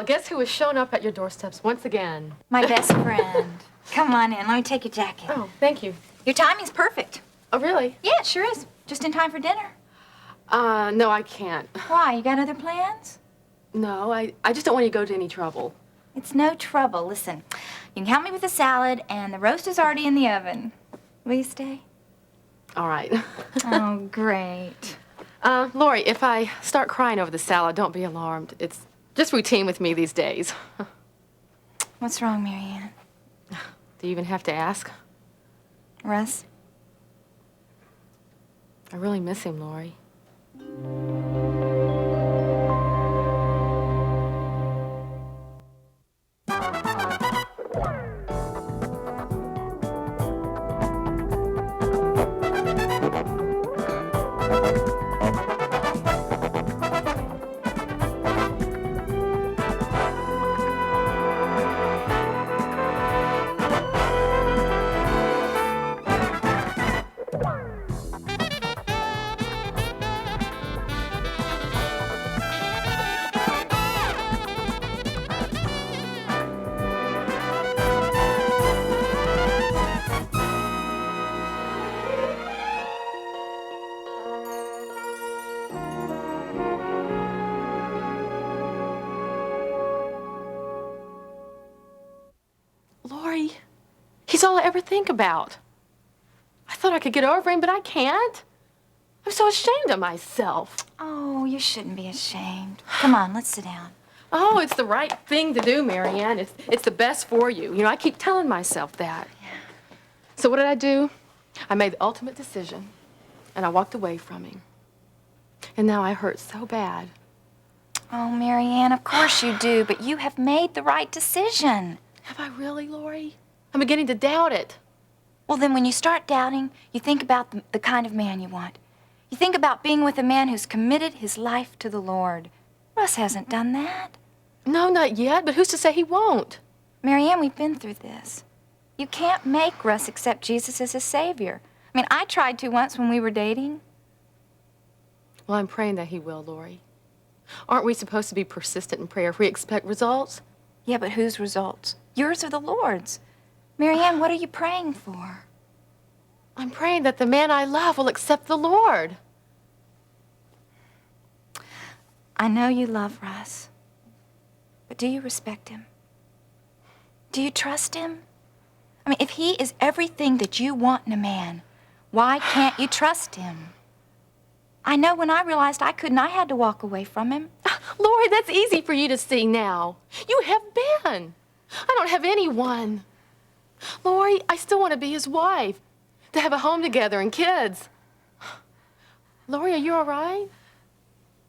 guess who has shown up at your doorsteps once again? My best friend. Come on in. Let me take your jacket. Oh, thank you. Your timing's perfect. Oh, really? Yeah, it sure is. Just in time for dinner. No, I can't. Why? You got other plans? No, I just don't want you to go to any trouble. It's no trouble. Listen, you can help me with the salad, and the roast is already in the oven. Will you stay? All right. Oh, great. Lori, if I start crying over the salad, don't be alarmed. It's just routine with me these days. What's wrong, Marianne? Do you even have to ask? Russ? I really miss him, Lori. Lori, he's all I ever think about. I thought I could get over him, but I can't. I'm so ashamed of myself. Oh, you shouldn't be ashamed. Come on, let's sit down. Oh, it's the right thing to do, Marianne. It's the best for you. You know, I keep telling myself that. Yeah. So what did I do? I made the ultimate decision, and I walked away from him. And now I hurt so bad. Oh, Marianne, of course you do, but you have made the right decision. Have I really, Lori? I'm beginning to doubt it. Well, then when you start doubting, you think about the kind of man you want. You think about being with a man who's committed his life to the Lord. Russ hasn't done that. No, not yet, but who's to say he won't? Marianne, we've been through this. You can't make Russ accept Jesus as his Savior. I mean, I tried to once when we were dating. Well, I'm praying that he will, Lori. Aren't we supposed to be persistent in prayer if we expect results? Yeah, but whose results? Yours or the Lord's? Marianne, what are you praying for? I'm praying that the man I love will accept the Lord. I know you love Russ, but do you respect him? Do you trust him? I mean, if he is everything that you want in a man, why can't you trust him? I know when I realized I couldn't, I had to walk away from him. Lori, that's easy for you to see now. You have been. I don't have anyone. Lori, I still want to be his wife, to have a home together and kids. Lori, are you all right?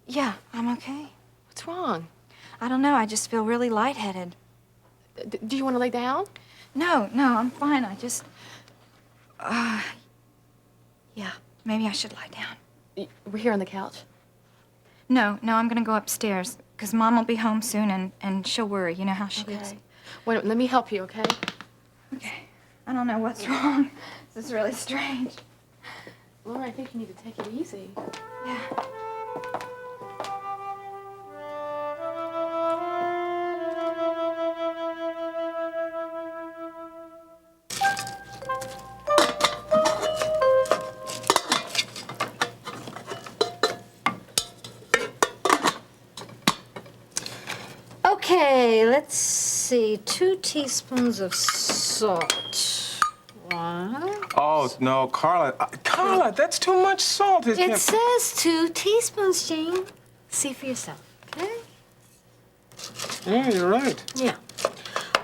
Yeah, I'm okay. What's wrong? I don't know, I just feel really lightheaded. Do you want to lay down? No, I'm fine. I just... yeah, maybe I should lie down. We're here on the couch. No, I'm gonna go upstairs, because Mom will be home soon, and she'll worry. You know how she is. Wait, let me help you, okay? Okay. I don't know what's wrong. This is really strange. Laura, I think you need to take it easy. Yeah. Okay, let's see. 2 teaspoons of salt. 1. Oh, no, Carla. Carla, that's too much salt. It says 2 teaspoons, Jean. See for yourself, okay? Yeah, you're right. Yeah.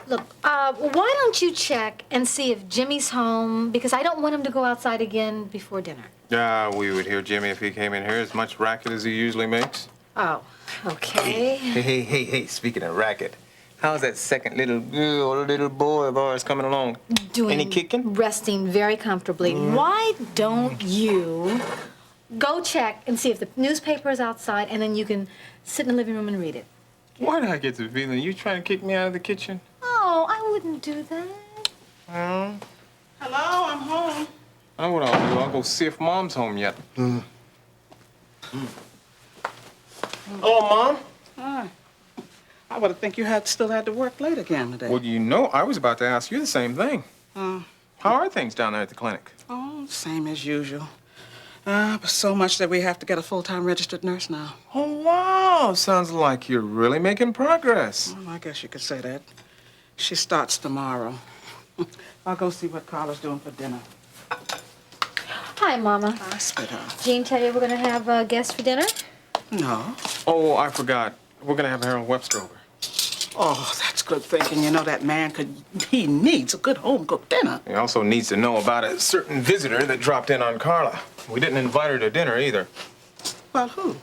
Look, why don't you check and see if Jimmy's home, because I don't want him to go outside again before dinner. Yeah, we would hear Jimmy if he came in here as much racket as he usually makes. Oh, okay. Hey, speaking of racket, how's that second little girl, little boy of ours coming along? Doing, Any kicking? resting very comfortably. Why don't you go check and see if the newspaper is outside, and then you can sit in the living room and read it. Why do I get the feeling you trying to kick me out of the kitchen? Oh, I wouldn't do that. Huh? Hello, I'm home. I know what I'll do. I'll go see if Mom's home yet. Hello, Mom. Uh, I would have think you still had to work late again today. Well, you know, I was about to ask you the same thing. Uh, How are things down there at the clinic? oh, same as usual. But so much that we have to get a full-time registered nurse now. Oh, wow. Sounds like you're really making progress. Well, I guess you could say that. She starts tomorrow. I'll go see what Carla's doing for dinner. Hi, Mama. Hi, sweetheart. Jean tell you we're gonna have guests for dinner? No. Oh, I forgot. We're going to have Harold Webster over. Oh, that's good thinking. You know, that man he needs a good home-cooked dinner. He also needs to know about a certain visitor that dropped in on Carla. We didn't invite her to dinner either. Well, who?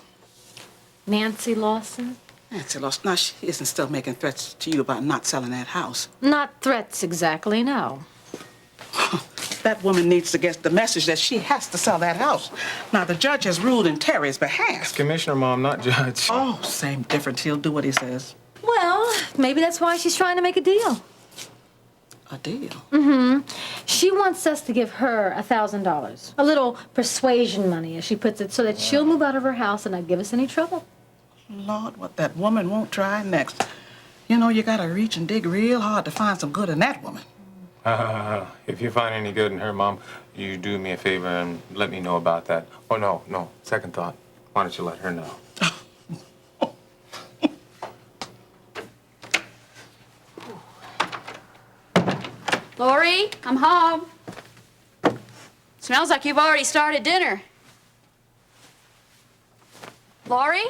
Nancy Lawson? Nancy Lawson. Now, she isn't still making threats to you about not selling that house. Not threats exactly, no. That woman needs to get the message that she has to sell that house. Now, the judge has ruled in Terry's behalf. Commissioner, Mom, not judge. Oh, same difference. He'll do what he says. Well, maybe that's why she's trying to make a deal. A deal? Mm-hmm. She wants us to give her $1,000. A little persuasion money, as she puts it, so that she'll move out of her house and not give us any trouble. Lord, what that woman won't try next. You know, you gotta reach and dig real hard to find some good in that woman. If you find any good in her, Mom, you do me a favor and let me know about that. Oh, no. Second thought. Why don't you let her know? Lori, I'm home. Smells like you've already started dinner. Lori,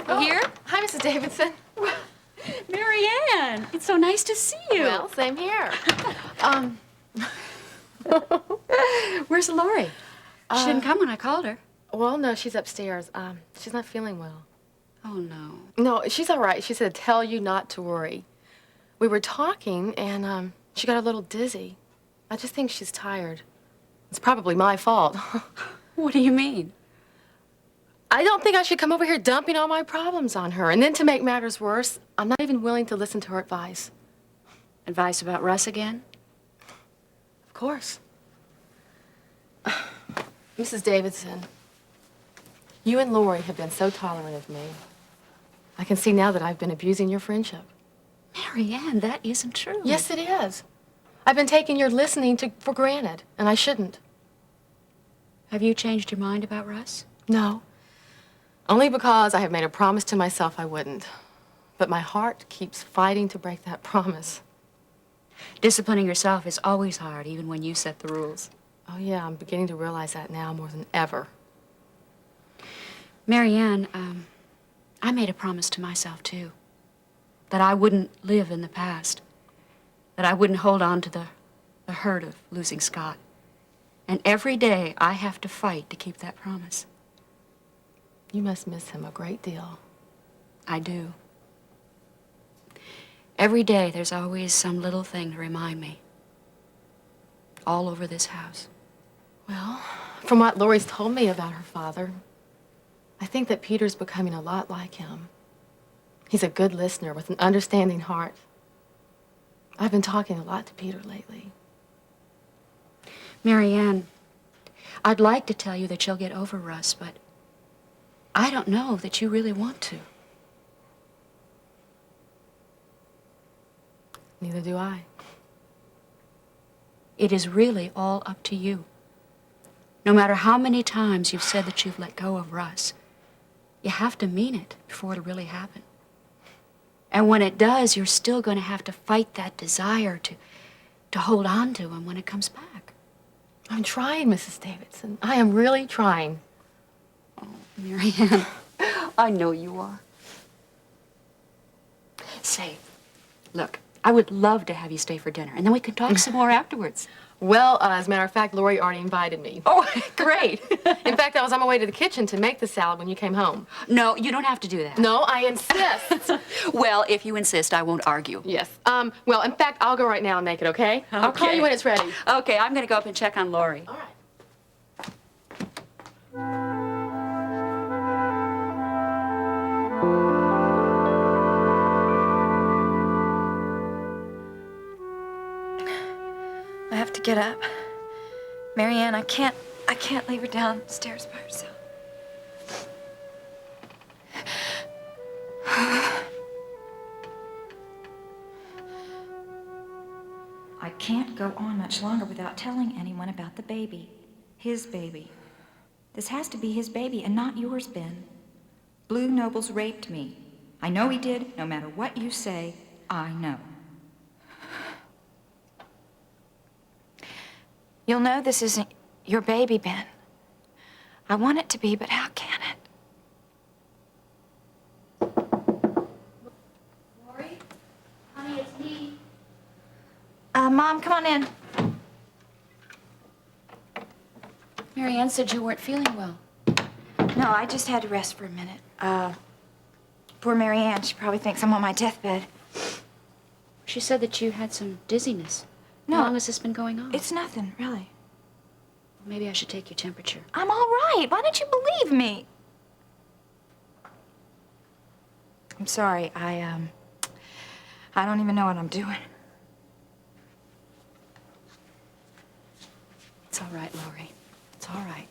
you here? Hi, Mrs. Davidson. Mary Ann, it's so nice to see you. Well, same here. Where's Lori? She didn't come when I called her. Well, no, she's upstairs. She's not feeling well. Oh, no. No, she's all right. She said, tell you not to worry. We were talking, and she got a little dizzy. I just think she's tired. It's probably my fault. What do you mean? I don't think I should come over here dumping all my problems on her. And then to make matters worse, I'm not even willing to listen to her advice. Advice about Russ again? Of course. Mrs. Davidson, you and Lori have been so tolerant of me. I can see now that I've been abusing your friendship. Mary Ann, that isn't true. Yes, it is. I've been taking your listening for granted, and I shouldn't. Have you changed your mind about Russ? No. Only because I have made a promise to myself I wouldn't. But my heart keeps fighting to break that promise. Disciplining yourself is always hard, even when you set the rules. Oh, yeah, I'm beginning to realize that now more than ever. Mary Ann, I made a promise to myself, too. That I wouldn't live in the past. That I wouldn't hold on to the hurt of losing Scott. And every day I have to fight to keep that promise. You must miss him a great deal. I do. Every day there's always some little thing to remind me. All over this house. Well, from what Lori's told me about her father, I think that Peter's becoming a lot like him. He's a good listener with an understanding heart. I've been talking a lot to Peter lately. Mary Ann, I'd like to tell you that you'll get over Russ, but I don't know that you really want to. Neither do I. It is really all up to you. No matter how many times you've said that you've let go of Russ, you have to mean it before it'll really happen. And when it does, you're still going to have to fight that desire to hold on to him when it comes back. I'm trying, Mrs. Davidson. I am really trying. Oh, Mary Ann, I know you are. Say, look, I would love to have you stay for dinner, and then we can talk some more afterwards. Well, as a matter of fact, Lori already invited me. Oh, great. In fact, I was on my way to the kitchen to make the salad when you came home. No, you don't have to do that. No, I insist. Well, if you insist, I won't argue. Yes. Well, in fact, I'll go right now and make it, okay? I'll call Okay. you when it's ready. Okay, I'm going to go up and check on Lori. All right. I have to get up. Mary Ann, I can't leave her downstairs by herself. I can't go on much longer without telling anyone about the baby. His baby. This has to be his baby and not yours, Ben. Blue Nobles raped me. I know he did. No matter what you say, I know. You'll know this isn't your baby, Ben. I want it to be, but how can it? Lori? Honey, it's me. Mom, come on in. Mary Ann said you weren't feeling well. No, I just had to rest for a minute. Poor Mary Ann, she probably thinks I'm on my deathbed. She said that you had some dizziness. No. How long has this been going on? It's nothing, really. Maybe I should take your temperature. I'm all right. Why don't you believe me? I'm sorry. I don't even know what I'm doing. It's all right, Lori. It's all right.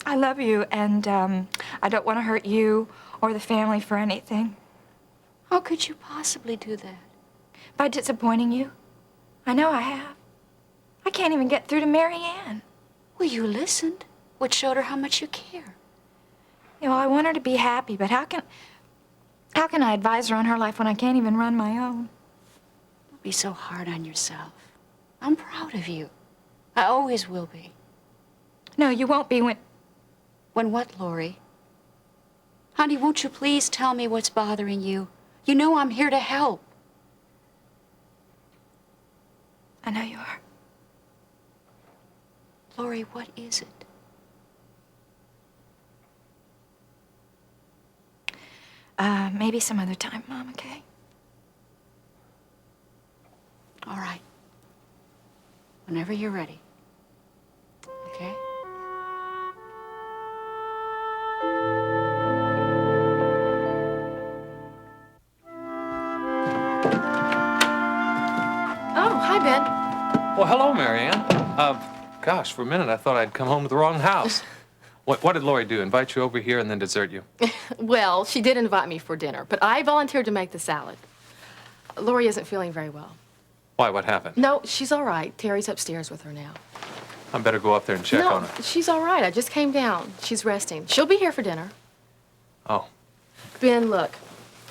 I love you, and I don't want to hurt you or the family for anything. How could you possibly do that? By disappointing you. I know I have. I can't even get through to Mary Ann. Well, you listened, which showed her how much you care. You know, I want her to be happy, but how can I advise her on her life when I can't even run my own? Don't be so hard on yourself. I'm proud of you. I always will be. No, you won't be when... When what, Lori? Honey, won't you please tell me what's bothering you? You know I'm here to help. I know you are. Lori, what is it? Maybe some other time, Mom, okay? All right. Whenever you're ready. Okay? Oh, hi, Ben. Well, hello, Marianne. Gosh, for a minute I thought I'd come home to the wrong house. What did Lori do? Invite you over here and then desert you? Well, she did invite me for dinner, but I volunteered to make the salad. Lori isn't feeling very well. Why? What happened? No, she's all right. Terry's upstairs with her now. I better go up there and check on No, her. she's all right. I just came down. She's resting. She'll be here for dinner. Oh, Ben, look,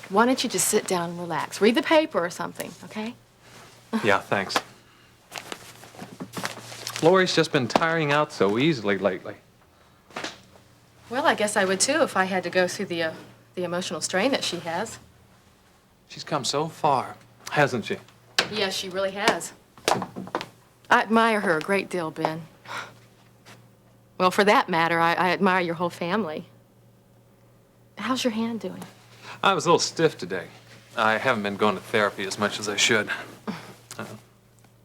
why don't you just sit down and relax? Read the paper or something, okay? yeah, thanks. Lori's just been tiring out so easily lately. Well, I guess I would too if I had to go through the emotional strain that she has. She's come so far, hasn't she? Yes, she really has. I admire her a great deal, Ben. Well, for that matter, I admire your whole family. How's your hand doing? I was a little stiff today. I haven't been going to therapy as much as I should.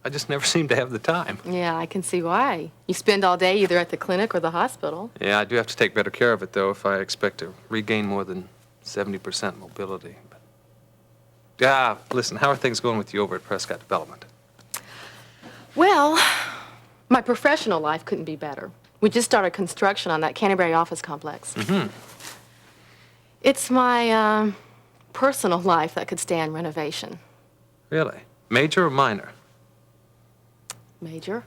I just never seem to have the time. Yeah, I can see why. You spend all day either at the clinic or the hospital. Yeah, I do have to take better care of it, though, if I expect to regain more than 70% mobility. Listen, how are things going with you over at Prescott Development? Well, my professional life couldn't be better. We just started construction on that Canterbury office complex. Mm-hmm. It's my personal life that could stand renovation. Really? Major or minor? Major.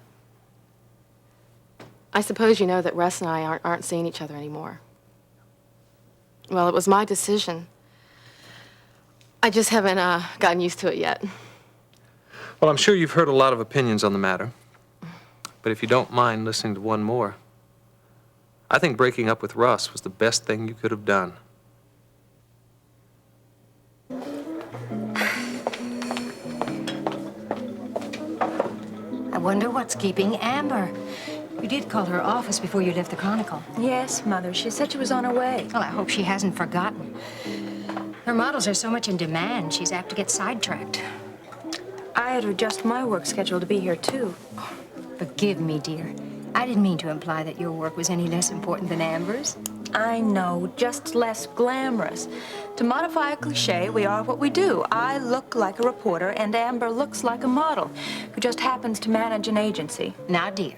I suppose you know that Russ and I aren't seeing each other anymore. Well, it was my decision. I just haven't gotten used to it yet. Well, I'm sure you've heard a lot of opinions on the matter. But if you don't mind listening to one more, I think breaking up with Russ was the best thing you could have done. I wonder what's keeping Amber. You did call her office before you left the Chronicle. Yes, Mother. She said she was on her way. Well, I hope she hasn't forgotten. Her models are so much in demand, she's apt to get sidetracked. I had to adjust my work schedule to be here, too. Forgive me, dear. I didn't mean to imply that your work was any less important than Amber's. I know, just less glamorous. To modify a cliche, we are what we do. I look like a reporter, and Amber looks like a model who just happens to manage an agency. Now, dear,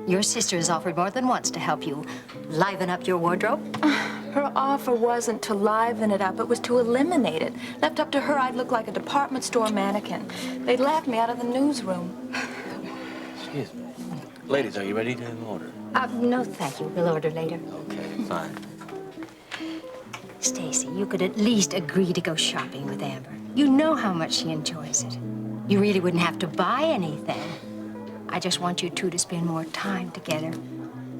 your sister has offered more than once to help you liven up your wardrobe. Her offer wasn't to liven it up, it was to eliminate it. Left up to her, I'd look like a department store mannequin. They'd laugh me out of the newsroom. Excuse me. Ladies, are you ready to have an order? No, thank you. We'll order later. Okay, fine. Stacy, you could at least agree to go shopping with Amber. You know how much she enjoys it. You really wouldn't have to buy anything. I just want you two to spend more time together.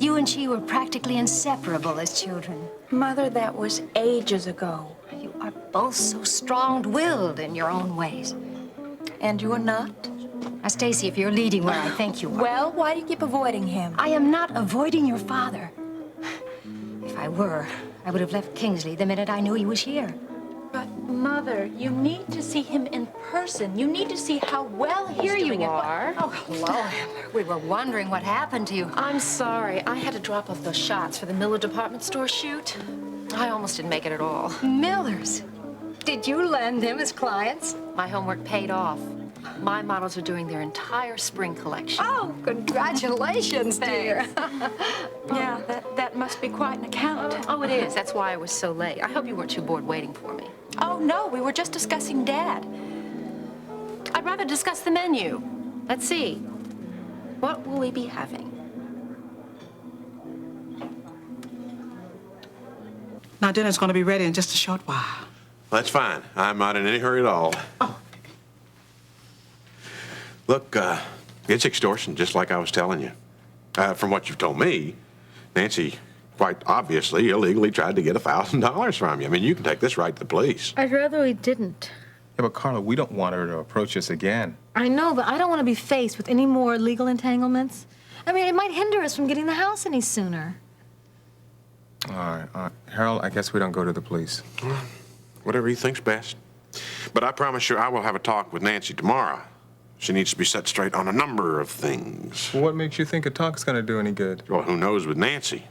You and she were practically inseparable as children. Mother, that was ages ago. You are both so strong-willed in your own ways. And you're not? Now, Stacy, if you're leading where I think you are... Well, why do you keep avoiding him? I am not avoiding your father. If I were, I would have left Kingsley the minute I knew he was here. But, Mother, you need to see him in person. You need to see how well he's Here doing. you are. Oh, hello, Amber. We were wondering what happened to you. I'm sorry. I had to drop off those shots for the Miller department store shoot. I almost didn't make it at all. Millers. Did you lend them as clients? My homework paid off. My models are doing their entire spring collection. Oh, congratulations, dear. Yeah, that must be quite an account. Oh, it is. That's why I was so late. I hope you weren't too bored waiting for me. Oh, no, we were just discussing Dad. I'd rather discuss the menu. Let's see. What will we be having? Now, dinner's going to be ready in just a short while. That's fine. I'm not in any hurry at all. Oh. Look, it's extortion, just like I was telling you. From what you've told me, Nancy quite obviously illegally tried to get $1,000 from you. I mean, you can take this right to the police. I'd rather he didn't. Yeah, but Carla, we don't want her to approach us again. I know, but I don't want to be faced with any more legal entanglements. I mean, it might hinder us from getting the house any sooner. All right. Harold, I guess we don't go to the police. Whatever he thinks best. But I promise you I will have a talk with Nancy tomorrow. She needs to be set straight on a number of things. Well, what makes you think a talk's gonna do any good? Well, who knows with Nancy?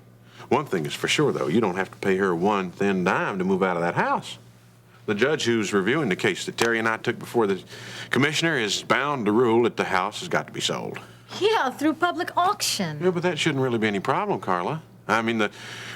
One thing is for sure, though, you don't have to pay her one thin dime to move out of that house. The judge who's reviewing the case that Terry and I took before the commissioner is bound to rule that the house has got to be sold. Yeah, through public auction. Yeah, but that shouldn't really be any problem, Carla. I mean, the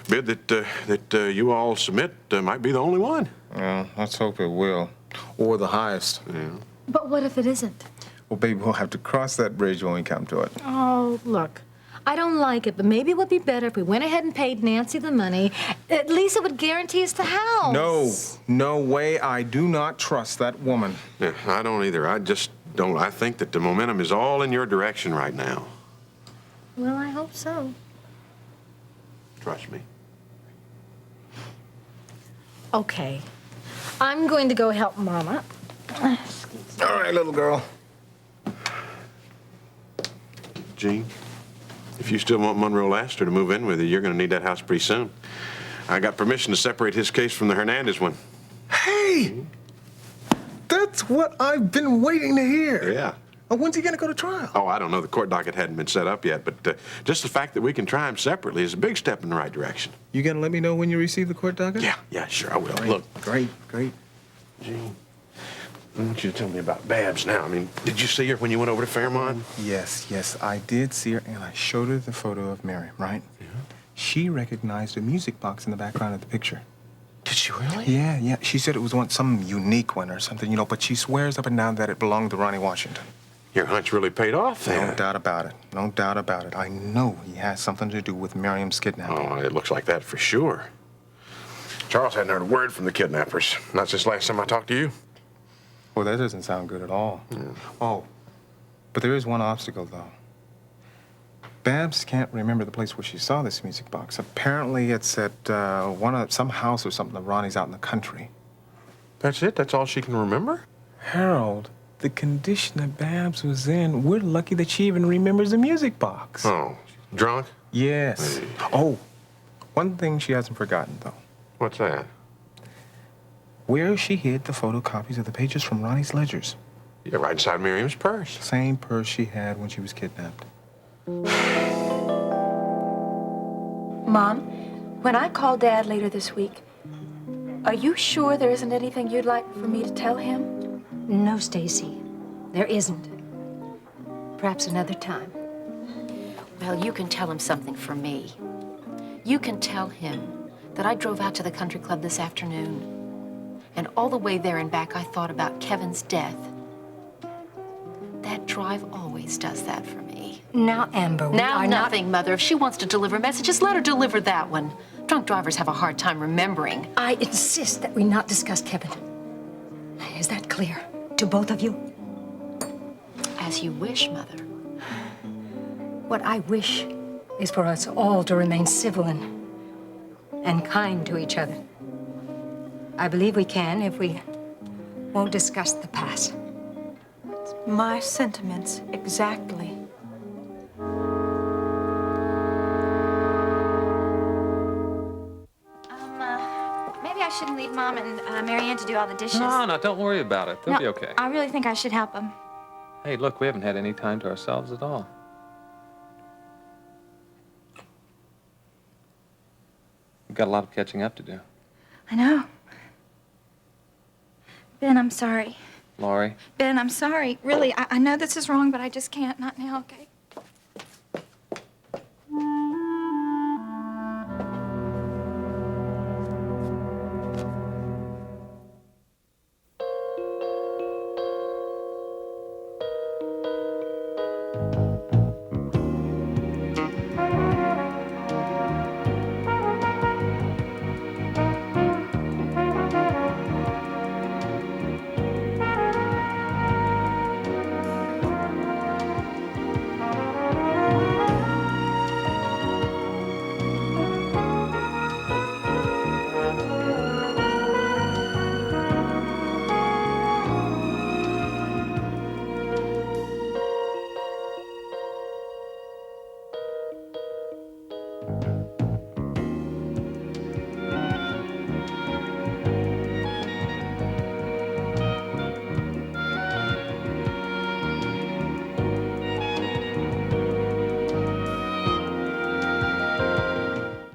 bid that you all submit might be the only one. Well, let's hope it will. Or the highest. Yeah. But what if it isn't? Well, baby, we'll have to cross that bridge when we come to it. Oh, look. I don't like it, but maybe it would be better if we went ahead and paid Nancy the money. At least it would guarantee us the house. No way. I do not trust that woman. Yeah, I don't either. I just don't. I think that the momentum is all in your direction right now. Well, I hope so. Trust me. Okay. I'm going to go help Mama. All right, little girl. Jean, if you still want Monroe Laster to move in with you, you're going to need that house pretty soon. I got permission to separate his case from the Hernandez one. Hey! That's what I've been waiting to hear. Yeah. When's he gonna go to trial? Oh, I don't know. The court docket hadn't been set up yet, but just the fact that we can try them separately is a big step in the right direction. You gonna let me know when you receive the court docket? Yeah, sure, I will. Great, Look, great. Jean, I want you to tell me about Babs now. I mean, did you see her when you went over to Fairmont? Yes, I did see her, and I showed her the photo of Miriam, right? Yeah. She recognized a music box in the background of the picture. Did she really? Yeah. She said it was some unique one or something, but she swears up and down that it belonged to Ronnie Washington. Your hunch really paid off then. No doubt about it. I know he has something to do with Miriam's kidnapping. Oh, it looks like that for sure. Charles hadn't heard a word from the kidnappers. Not since last time I talked to you. Well, that doesn't sound good at all. Yeah. Oh, but there is one obstacle, though. Babs can't remember the place where she saw this music box. Apparently, it's at some house or something of Ronnie's out in the country. That's it? That's all she can remember? Harold, the condition that Babs was in, we're lucky that she even remembers the music box. Oh, drunk? Yes. Hey. Oh, one thing she hasn't forgotten, though. What's that? Where she hid the photocopies of the pages from Ronnie's ledgers. Yeah, right inside Miriam's purse. Same purse she had when she was kidnapped. Mom, when I call Dad later this week, are you sure there isn't anything you'd like for me to tell him? No, Stacy. There isn't. Perhaps another time. Well, you can tell him something for me. You can tell him that I drove out to the country club this afternoon. And all the way there and back, I thought about Kevin's death. That drive always does that for me. Now, Amber, we Now are nothing, Mother. If she wants to deliver messages, let her deliver that one. Drunk drivers have a hard time remembering. I insist that we not discuss Kevin. Is that clear to both of you? As you wish, Mother. What I wish is for us all to remain civil and kind to each other. I believe we can if we won't discuss the past. My sentiments, exactly. Maybe I shouldn't leave Mom and Marianne to do all the dishes. No, don't worry about it. They'll No, be okay. I really think I should help them. Hey, look, we haven't had any time to ourselves at all. We've got a lot of catching up to do. I know. Ben, I'm sorry. Laurie? Ben, I'm sorry. Really, I know this is wrong, but I just can't. Not now, okay?